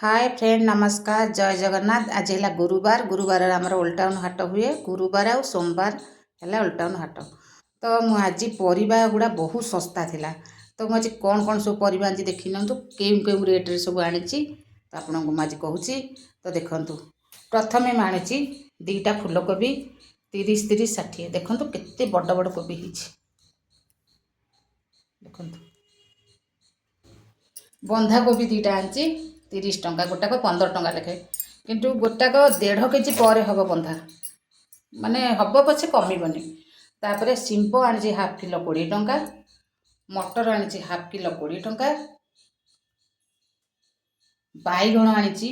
Hi friend नमस्कार जय जगन्नाथ। आज है गुरुवार गुरुवार आमर ओल्ड टाउन हाट हुए गुरुवार आ सोमवार है ओल्ड टाउन हाट। तो मुझे परिबा गुड़ा बहुत सस्ता थिला। तो मुझे कौन कौन सब परिबा आज देखी नियंतु केउ रेट्रे सब आनी तो आपन को मुझे कहूँ। तो देखंतु प्रथमे मैं आनी दीटा फूलकोबी 30-30 60 देखंतु केते बड़ बड़ कोबी हिची। देखंतु बंधाकोबी दीटा आनी 30 टंका गोटाक 15 टंका लेखे किंतु गोटाक 1.5 केजी पर हम बंधा माने हम पछे कमिबनी। तापर शिंप आनी हाफ किलो 20 टंका, मटर आनी हाफ किलो 20 टंका, बैगण आनी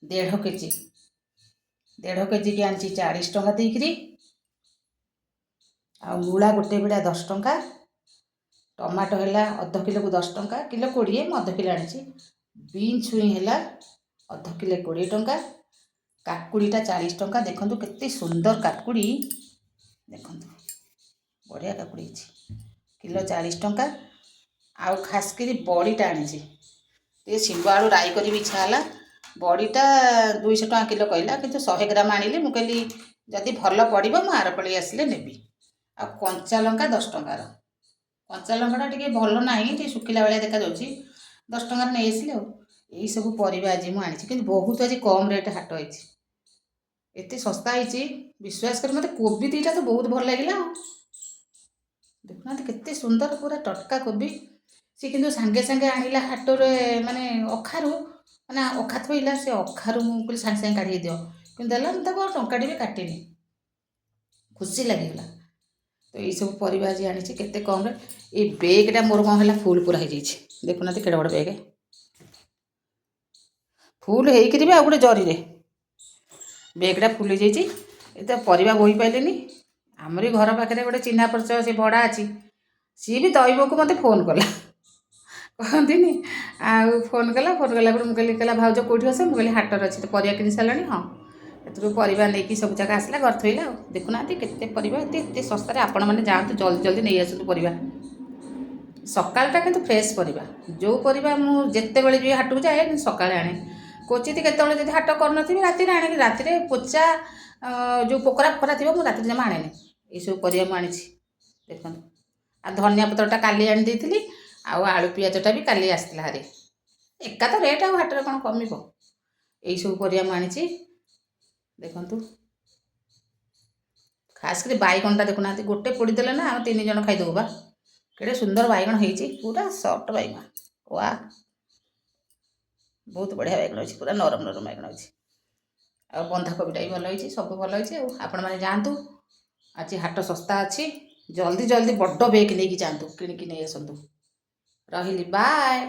1.5 केजी 1.5 केजी की आनी 40 टंका देकरी। आ मूला गोटे बिड़ा 10 टंका, टमाटो है अध किलो को 10 टंका किलो 20 अध किलो आनी। बीन छुई है अध किलो 20 टंका, काकुड़ीटा 40 टंका। देखो केते सुंदर काकुड़ी देखो बढ़िया काकुड़ी किलो 40 टंका। आउ खासकर बड़ीटा आनी ये शिंब आलू राई कर इच्छा है। बड़ीटा 200 टंका किलो कहला कि 100 ग्राम आनिली मु कहली जदि भल पड़ो मु आर पड़ी आसिले नेबी। आ कंचा लंका 10 टंकार कंचा लंकाटा टी भल ना शुखिला भाया देखा 10 टंकार नहीं आसिले। यही सब परिबा आज मुझे कि बहुत आज कम रेट हाट होती एत सस्ता होती विश्वास कर। मत कोबी दीटा तो बहुत भल लगे देखुना केते सुंदर पूरा टटका कोबी सी कि सांगे सांगे आणला हाटर माने अखारू माने अखा थोइला से अखारू मुझे सांगे सांगे काढ़ी दियो कि टंकाटी भी काटिनी खुशी लगेगा। तो यही सब परिबा आज आनी केते कम रे। ये बेगटा मोर कौन है फुल पूरा हो जाइए देखुना केड़े बड़ बेग फुल होकर भी आ गए जरी बेगटा फुल हो जाइए। तो परिबा बोही पाइलिनी आमरी घर पाखे गोटे चिन्हा परिचय से भड़ा अच्छी सी भी दैव को मत फोन कला कहती फोन कला मुझे कहला भाज कौटी आस मुझे हाटर अच्छी तो परिया कि सारे हाँ एथरू परिबा नहीं सब जगह आसला घर थोला देखुना केते परिबा एते सस्तार आपण मैंने जातु जल्दी जल्दी नहीं आसतु परिबा। सकालटा किंतु फ्रेश परिबा जो परिबा मु जेते बेले भी हाट को जाए सकाळे आने क्वचित केतବେଳେ ଯଦି ହାଟ କରିନଥିବି ରାତିରେ ଆଣିକି ରାତିରେ ପୋଚା ଯେଉଁ ପୋକରା ଫୋକରା ଥିବ ମୁଁ ରାତିରେ ଜମା ଆଣେନି। ଏଇସବୁ ପରିବା ମୁଁ ଆଣିଛି ଦେଖନ୍ତୁ। ଆଉ ଧନିଆ ପତ୍ରଟା କାଲି ଆଣି ଦେଇଥିଲି ଆଉ ଆଳୁ ପିଆଜଟା ବି କାଲି ଆସିଥିଲା ହାରି ଏକା ତ ରେଟ୍ ଆଉ ହାଟରେ କ'ଣ କମିବ। ଏଇସବୁ ପରିବା ମୁଁ ଆଣିଛି ଦେଖନ୍ତୁ। ଖାସ୍ କରି ବାଇଗଣଟା ଦେଖୁନାହାନ୍ତି ଗୋଟେ ପୋଡ଼ିଦେଲେ ନା ଆମେ 3 ଜଣ ଖାଇଦେବୁ ବା କେଡ଼େ ସୁନ୍ଦର ବାଇଗଣ ହେଇଛି ପୁରା ସଫ୍ଟ ବାଇଗଣ वा बहुत बढ़िया बैगण अच्छी पूरा नरम नरम बैगण अच्छी आ बंधाकोबीटा भी भल होती सब भल होती। आपण मैंने जातु आज हाट सस्ता अच्छी जल्दी जल्दी बड़ बेग नहीं जातु कि नहीं आसतु रही बाय।